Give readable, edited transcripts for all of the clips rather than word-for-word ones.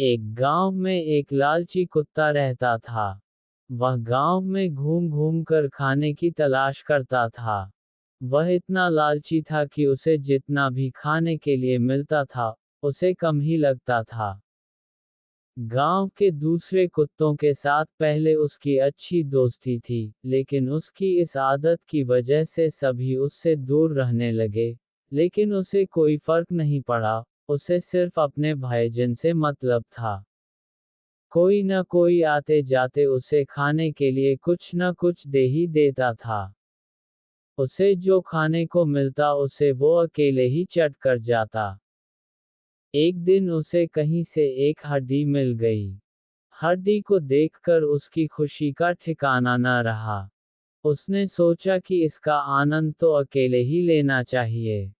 एक गांव में एक लालची कुत्ता रहता था। वह गांव में घूम घूम कर खाने की तलाश करता था। वह इतना लालची था कि उसे जितना भी खाने के लिए मिलता था, उसे कम ही लगता था। गांव के दूसरे कुत्तों के साथ पहले उसकी अच्छी दोस्ती थी, लेकिन उसकी इस आदत की वजह से सभी उससे दूर रहने लगे। लेकिन उसे कोई फर्क नहीं पड़ा, उसे सिर्फ अपने भाईजान से मतलब था। कोई न कोई आते जाते उसे खाने के लिए कुछ न कुछ दे ही देता था। उसे जो खाने को मिलता उसे वो अकेले ही चट कर जाता। एक दिन उसे कहीं से एक हड्डी मिल गई। हड्डी को देखकर उसकी खुशी का ठिकाना न रहा। उसने सोचा कि इसका आनंद तो अकेले ही लेना चाहिए।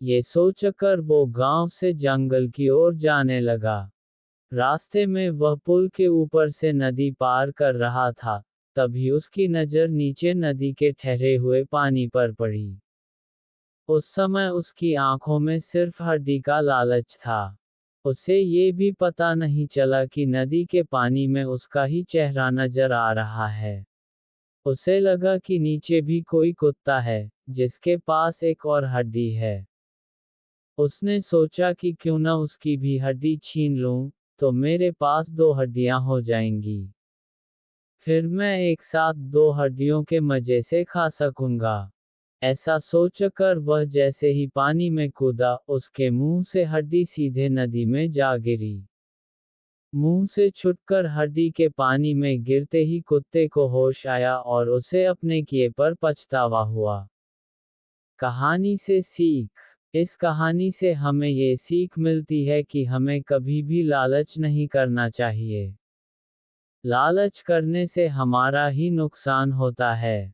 ये सोचकर वो गांव से जंगल की ओर जाने लगा। रास्ते में वह पुल के ऊपर से नदी पार कर रहा था, तभी उसकी नज़र नीचे नदी के ठहरे हुए पानी पर पड़ी। उस समय उसकी आंखों में सिर्फ हड्डी का लालच था। उसे ये भी पता नहीं चला कि नदी के पानी में उसका ही चेहरा नजर आ रहा है। उसे लगा कि नीचे भी कोई कुत्ता है, जिसके पास एक और हड्डी है। उसने सोचा कि क्यों न उसकी भी हड्डी छीन लूं, तो मेरे पास दो हड्डियां हो जाएंगी। फिर मैं एक साथ दो हड्डियों के मजे से खा सकूंगा। ऐसा सोचकर वह जैसे ही पानी में कूदा, उसके मुंह से हड्डी सीधे नदी में जा गिरी। मुंह से छुटकर हड्डी के पानी में गिरते ही कुत्ते को होश आया और उसे अपने किए पर पछतावा हुआ। कहानी से सीख। इस कहानी से हमें ये सीख मिलती है कि हमें कभी भी लालच नहीं करना चाहिए। लालच करने से हमारा ही नुकसान होता है।